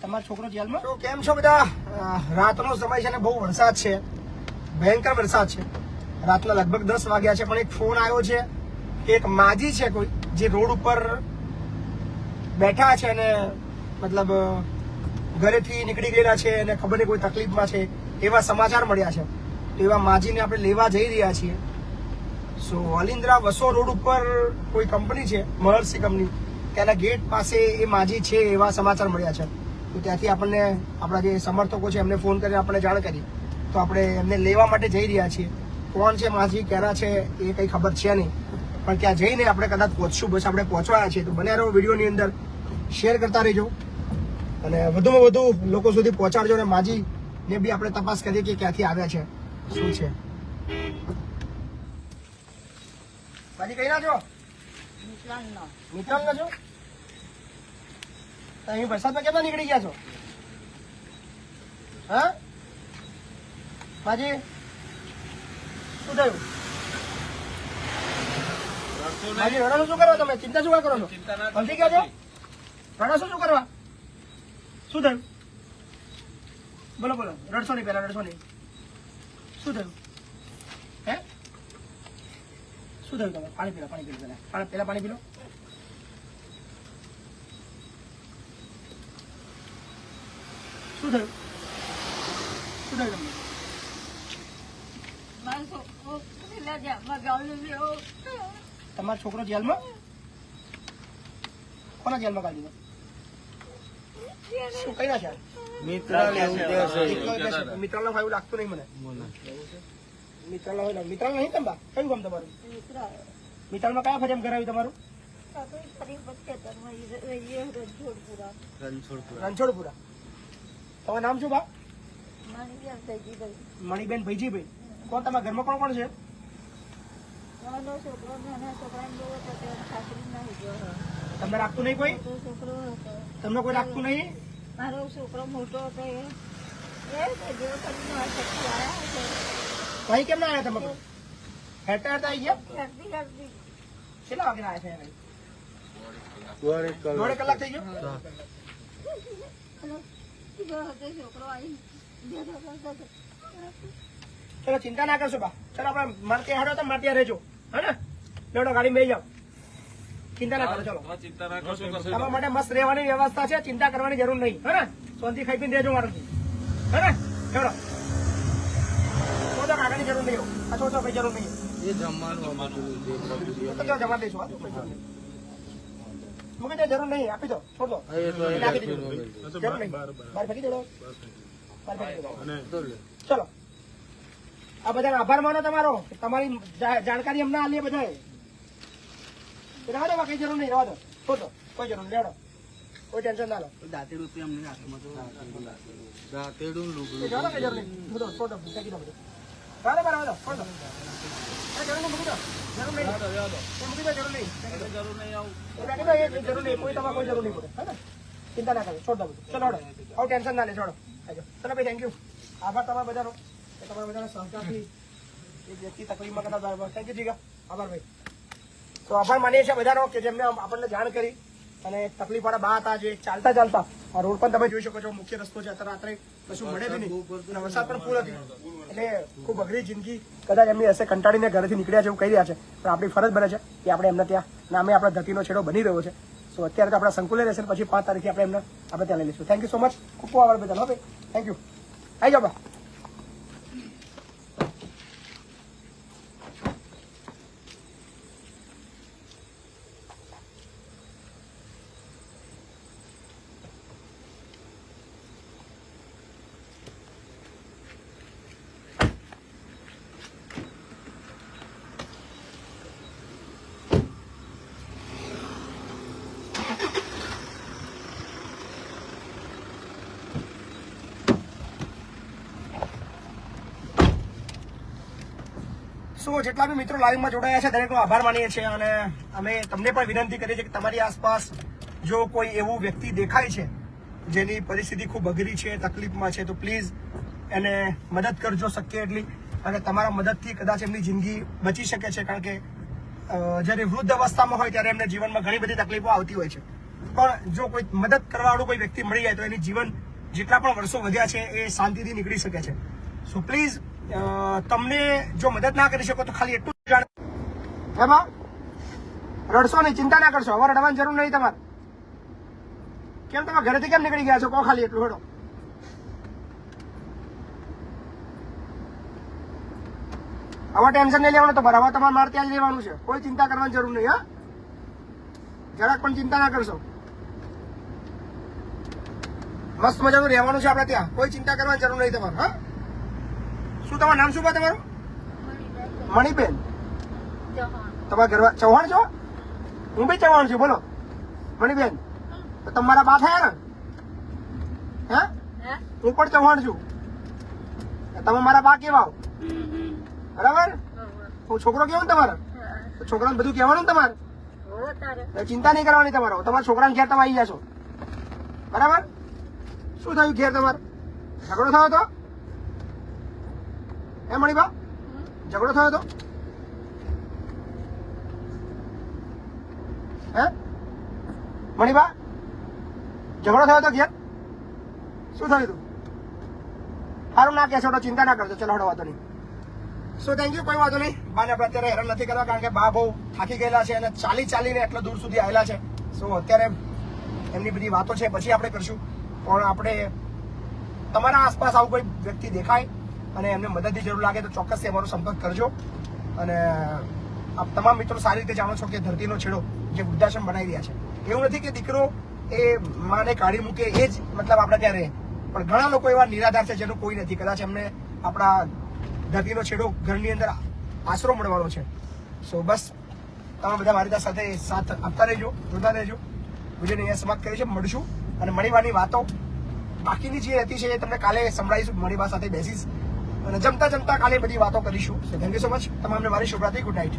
તમારો છોકરો જેલમાં? તો કેમ છો બધા? રાતનો સમય છે ને બહુ વરસાદ છે, ભયંકર વરસાદ છે. રાતના લગભગ 10 વાગ્યા છે, પણ એક ફોન આવ્યો છે. એક માજી છે કોઈ જે રોડ ઉપર બેઠા છે અને મતલબ ઘરેથી નીકળી ગયેલા છે અને ખબર નહીં કોઈ તકલીફમાં છે એવા સમાચાર મળ્યા છે. એવા માજીને આપણે લેવા જઈ રહ્યા છીએ. સો અલિન્દ્રા વસો રોડ ઉપર કોઈ કંપની છે, મહર્ષિ કંપની, ત્યાંના ગેટ પાસે એ માજી છે એવા સમાચાર મળ્યા છે. તો ત્યાંથી આપણને આપણા જે સમર્થકો છે એમને ફોન કરીને આપણને જાણ કરી. તો આપણે એમને લેવા માટે જઈ રહ્યા છીએ. કોણ છે માજી, ક્યાંના છે એ કંઈ ખબર છે નહીં, પણ ત્યાં જઈને આપણે કદાચ પહોંચશું. બસ આપણે પહોંચવાયા છીએ. તો બને રહો વિડીયોની અંદર, શેર કરતા રહેજો અને વધુમાં વધુ લોકો સુધી પહોંચાડજો. અને માજીને બી આપણે તપાસ કરીએ કે ક્યાંથી આવ્યા છે, શું છે. માજી કઈ ના છો? મિત્રાલ ના છો? અહીં વરસાદમાં કેટલા નીકળી ગયા છો? હા માજી, શું થયું? માજી રડો શું કરવા? તમે ચિંતા શું કરો છો? સમજી ગયા છો? રડો શું કરવા? શું થયું? બોલો બોલો, રડશો નહીં, પેલા રડશો નહીં. શું થયું? હે શું થયું? તમે પાણી પીલો, પાણી પીલો, પેલા પાણી પીલો. શું થયું? શું થયું તમને? તમારો છોકરો જેલમાં? કોના જેલમાં કાઢી દીધો? શું કઈ ના છે? મિત્રાલ એવું લાગતું નહીં મને. મિત્રાલ નહીં તમે? કયું ગામ તમારું? મિત્રાલમાં કયા ફરિયાદ કરાવી તમારું? રણછોડપુરા. તમારું નામ શું બા? મણીબેન ભૈજીભાઈ. કોણ તમારા ઘરમાં કોણ કોણ છે? તમને રાખતું નહીં કોઈ? તમને કોઈ રાખતું નહીં? મારો છોકરો મોટો હતો ભાઈ કેમ ના આવ્યા તમે? હેરતા હેરતા આવી ગયા? કેટલા વાગે આવ્યા છે? 2 કલાક થઈ ગયો. ચલો ચિંતા ના કરશો બા. ચલો આપણે મારે ત્યાં હેડો તો મારે ત્યાં રહેજો. હે ને? લેવડો ગાડી બેસી જાઓ. ચિંતા ના કરો. ચલો તમારા માટે મસ્ત રહેવાની વ્યવસ્થા છે, ચિંતા કરવાની જરૂર નહીં. હે ને? શાંતિ ખાઈ પીને રહેજો મારાથી. હે ને? લેવડો આગળની જરૂર નહીં. આ છોડો કઈ જરૂર નહીં. જમા દઈશું. મૂકી દે, જરૂર નહીં. આપી દો, છોડ દો. જરૂર નહીં. બહાર ફેંકી દેડો. ચલો આ બધા આભાર માનો તમારો. તમારી જાણકારી અમને આલીએ બધાએ. રહેવા દો, કઈ જરૂર નહીં. રહેવા દો, છોડ દો, કોઈ જરૂર નહીં. લેવડો, કોઈ ટેન્શન ના લો. દાંતેડું કઈ જરૂર નહીં. છોડ દો, ફેંકી દો બધું. બરાબર, દો, છોડ દો. જરૂર નહીં, મૂકી દો. જરૂર નહીં, મૂકી દો. જરૂર નહીં, જરૂર નહીં. કોઈ તમારે કોઈ જરૂર નહીં પડે. હે ને? ચિંતા ના કરો, છોડ દો બધું. ચલો આવું ટેન્શન ના લે. છોડો. ચલો ભાઈ, થેન્ક યુ. આભાર તમારા બધાનો. તમારા બધાના સહકારથી એક વ્યક્તિ તકલીફમાં કરતા. થેન્ક યુ જીગા. આભાર ભાઈ. તો આભાર માનીએ છીએ બધાનો કે જેમને આપણને જાણ કરી. અને તકલીફ વાળા બા હતા જે ચાલતા ચાલતા આ રોડ પણ તમે જોઈ શકો છો, મુખ્ય રસ્તો છે. અત્યારે રાત્રે કશું મળે જ નહીં અને વરસાદ પણ ફૂલ હતી એટલે ખૂબ અઘરી જિંદગી કદાચ એમની હશે, કંટાળીને ઘરેથી નીકળ્યા છે એવું કહી રહ્યા છે. પણ આપણી ફરજ બને છે કે આપણે એમને ત્યાં નામે આપણા ધરતીનો છેડો બની રહ્યો છે. તો અત્યારે તો આપણા સંકુલે રહેશે, પછી 5 તારીખે આપણે ત્યાં લઈ લઈશું. Thank you so much. ખૂબ ખૂબ આભાર બધા. ભાઈ થેન્ક યુ. આવી જાઓ બા. જેટલા બી મિત્રો લાઈવમાં જોડાયા છે દરેકનો આભાર માનીએ છીએ. અને અમે તમને પણ વિનંતી કરીએ છીએ કે તમારી આસપાસ જો કોઈ એવું વ્યક્તિ દેખાય છે જેની પરિસ્થિતિ ખૂબ અઘરી છે, તકલીફમાં છે, તો પ્લીઝ એને મદદ કરજો શક્ય એટલી. અને તમારા મદદથી કદાચ એમની જિંદગી બચી શકે છે. કારણ કે જ્યારે વૃદ્ધ અવસ્થામાં હોય ત્યારે એમને જીવનમાં ઘણી બધી તકલીફો આવતી હોય છે, પણ જો કોઈ મદદ કરવાવાળું કોઈ વ્યક્તિ મળી જાય તો એની જીવન જેટલા પણ વર્ષો વધ્યા છે એ શાંતિથી નીકળી શકે છે. સો પ્લીઝ તમને જો મદદ ના કરી શકો તો ખાલી એટલું જ જાણ, એમાં રડશો નહીં, ચિંતા ના કરશો, હવે રડવાની જરૂર નહીં તમારે. કેમ તમે ઘરેથી કેમ નીકળી ગયા છો? કહો ખાલી એટલું. હેડો. હવે ટેન્શન નહીં લેવાનું તમારે, હવે તમારે મારે ત્યાં જ રહેવાનું છે, કોઈ ચિંતા કરવાની જરૂર નહીં. હા, જરાક પણ ચિંતા ના કરશો. મસ્ત મજાનું રહેવાનું છે આપણે ત્યાં, કોઈ ચિંતા કરવાની જરૂર નહીં તમારે. હા, શું તમારું નામ શું છે તમારું? મણિબેન. તમારા ઘર ચૌહાણ છો? હું બી ચૌહાણ છું. બોલો મણિબેન, તો તમારા બા થયા ને? હે, હું પણ ચૌહાણ છું. તમે મારા બા કેવા? બરાબર. હું છોકરો કેવો ને તમારે? છોકરાને બધું કહેવાનું ને તમારે, ચિંતા નહીં કરવાની તમારો. તમારા છોકરાને ઘેર તમે આવી જશો. બરાબર. શું થયું ઘેર તમારે? ઝઘડો થયો હતો? હે મણિબા, ઝઘડો થયો હતો? હે મણિબા, ઝઘડો થયો હતો ઘેર? શું થયું હતું? સારું ના કહેશો તો ચિંતા ના કરજો. ચલો હડો, વાંધો નહીં. સો થેન્ક યુ, કોઈ વાંધો નહીં. બાને આપણે અત્યારે હેરાન નથી કરવા, કારણ કે બા બહુ થાકી ગયેલા છે અને ચાલીને એટલા દૂર સુધી આવેલા છે. સો અત્યારે એમની બધી વાતો છે પછી આપણે કરશું. પણ આપણે તમારા આસપાસ આવું કોઈ વ્યક્તિ દેખાય અને એમને મદદની જરૂર લાગે તો ચોક્કસથી અમારો સંપર્ક કરજો. અને આપ તમામ મિત્રો સારી રીતે જાણો છો કે ધરતીનો છેડો જે વૃદ્ધાશ્રમ બનાવી રહ્યા છે, એવું નથી કે દીકરો એ માને કાઢી મૂકે એ જ મતલબ આપણે ત્યાં રહે, પણ ઘણા લોકો એવા નિરાધાર છે જેનું કોઈ નથી. કદાચ એમને આપણા ધરતીનો છેડો ઘરની અંદર આશરો મળવાનો છે. સો બસ તમે બધા મારી સાથે સાથ આપતા રહેજો, જોતા રહેજો. વિડીયોને અહીંયા સમાપ્ત કરી છે. મળશું અને મણિબાની વાતો બાકીની જે હતી છે એ તમને કાલે સંભળાવીશું. મણિબા સાથે બેસીશ અને જમતા કાલે બધી વાતો કરીશું. So thank you so much. તમામને મારી શુભરાત્રી. Good night.